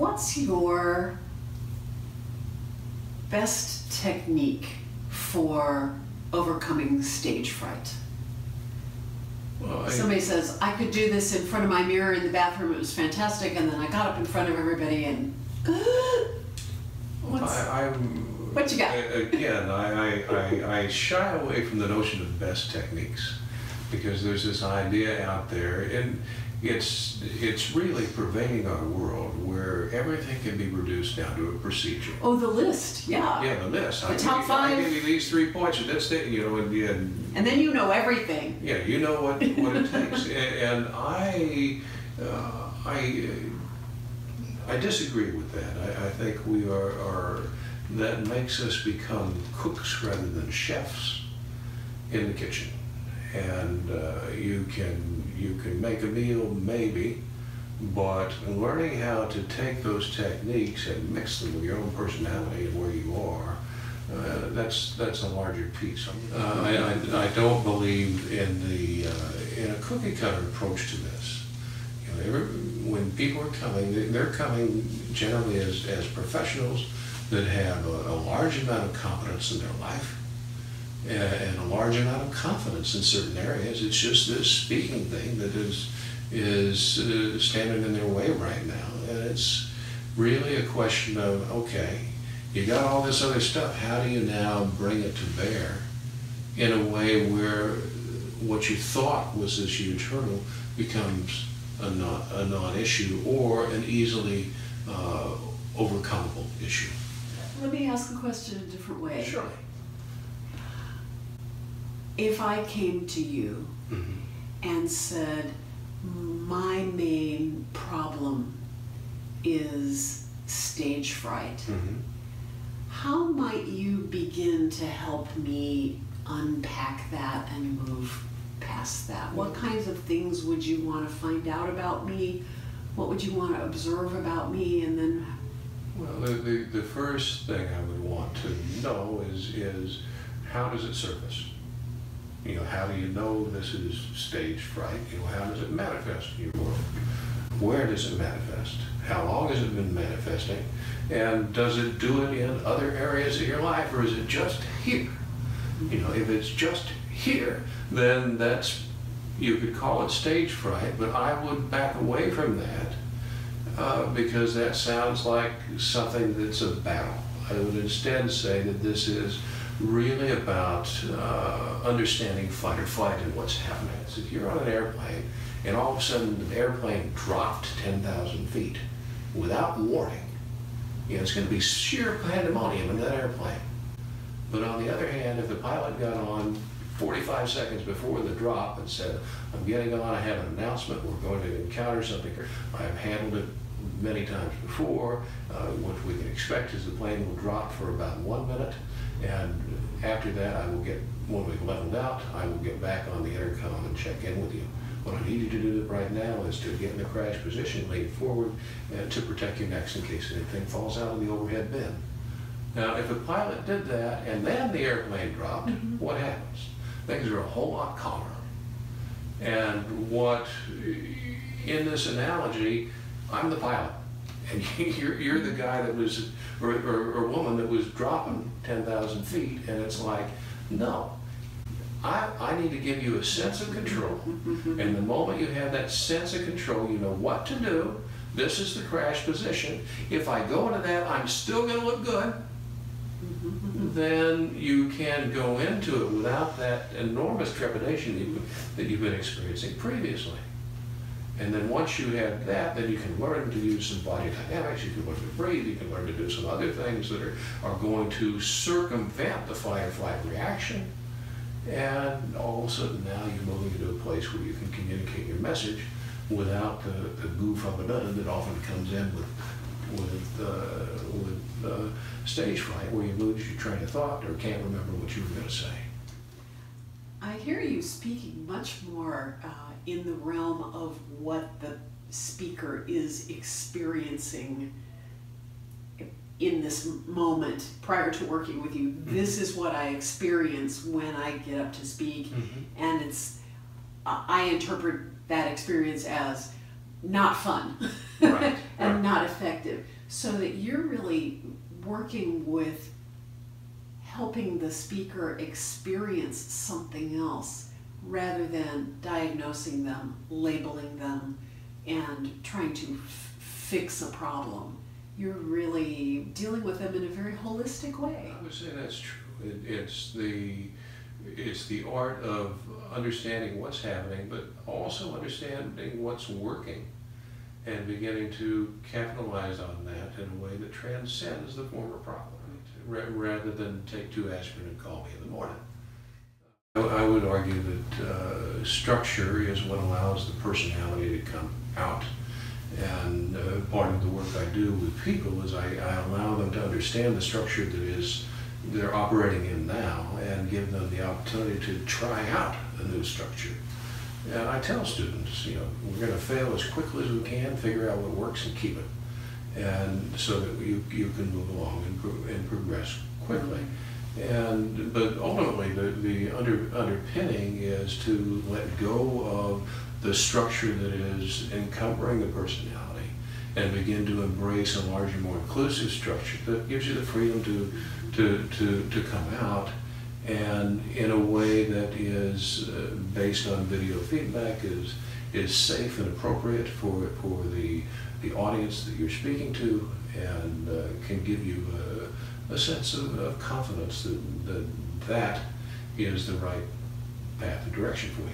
What's your best technique for overcoming stage fright? Well, Somebody says, I could do this in front of my mirror in the bathroom, it was fantastic, and then I got up in front of everybody and what you got? Again, I shy away from the notion of best techniques, because there's this idea out there, and it's really pervading our world, where everything can be reduced down to a procedure. Oh, the list, yeah. Yeah, the list. The top five. I give you these 3 points, and that's it, you know, and then you know everything. Yeah, you know what it takes. And I disagree with that. I think we are that makes us become cooks rather than chefs in the kitchen. And you can make a meal, maybe, but learning how to take those techniques and mix them with your own personality and where you are, that's a larger piece. I don't believe in a cookie cutter approach to this. You know, when people are coming, they're coming generally as professionals that have a large amount of competence in their life and a large amount of confidence in certain areas. It's just this speaking thing that is standing in their way right now. And it's really a question of, okay, you got all this other stuff, how do you now bring it to bear in a way where what you thought was this huge hurdle becomes a non-issue or an easily overcomable issue? Let me ask the question a different way. Sure. If I came to you and said, my main problem is stage fright, how might you begin to help me unpack that and move past that? What kinds of things would you want to find out about me? What would you want to observe about me? And then... Well, the first thing I would want to know is how does it surface? You know, how do you know this is stage fright? You know, how does it manifest in your world? Where does it manifest? How long has it been manifesting? And does it do it in other areas of your life, or is it just here? You know, if it's just here, then you could call it stage fright, but I would back away from that because that sounds like something that's a battle. I would instead say that this is really about understanding fight or flight and what's happening. So if you're on an airplane and all of a sudden the airplane dropped 10,000 feet without warning, you know, it's going to be sheer pandemonium in that airplane. But on the other hand, if the pilot got on 45 seconds before the drop and said, I'm getting on, I have an announcement, we're going to encounter something, I've handled it many times before, what we can expect is the plane will drop for about 1 minute, and after that when we've leveled out, I will get back on the intercom and check in with you. What I need you to do right now is to get in the crash position, lean forward, and to protect your necks in case anything falls out of the overhead bin. Now, if a pilot did that and then the airplane dropped, what happens? Things are a whole lot calmer. And in this analogy, I'm the pilot, and you're the guy that was, or woman that was dropping 10,000 feet, and it's like, no, I need to give you a sense of control. And the moment you have that sense of control, you know what to do. This is the crash position. If I go into that, I'm still going to look good. Then you can go into it without that enormous trepidation that you've been experiencing previously. And then once you have that, then you can learn to use some body dynamics, you can learn to breathe, you can learn to do some other things that are going to circumvent the fight or flight reaction. And all of a sudden now you're moving into a place where you can communicate your message without the goof of a dun that often comes in with stage fright, where you lose your train of thought or can't remember what you were going to say. I hear you speaking much more in the realm of what the speaker is experiencing in this moment prior to working with you. This is what I experience when I get up to speak, and I interpret that experience as not fun and not effective. So that you're really working with helping the speaker experience something else rather than diagnosing them, labeling them, and trying to fix a problem. You're really dealing with them in a very holistic way. I would say that's true. It's the art of understanding what's happening, but also understanding what's working and beginning to capitalize on that in a way that transcends the former problem, rather than take 2 aspirin and call me in the morning. I would argue that structure is what allows the personality to come out. And part of the work I do with people is I allow them to understand the structure that they're operating in now, and give them the opportunity to try out a new structure. And I tell students, we're going to fail as quickly as we can, figure out what works and keep it, and so that you can move along and progress quickly. But ultimately, the underpinning is to let go of the structure that is encumbering the personality and begin to embrace a larger, more inclusive structure that gives you the freedom to come out, and in a way that is based on video feedback, is safe and appropriate for the audience that you're speaking to, and can give you a sense of confidence that is the right path and direction for you.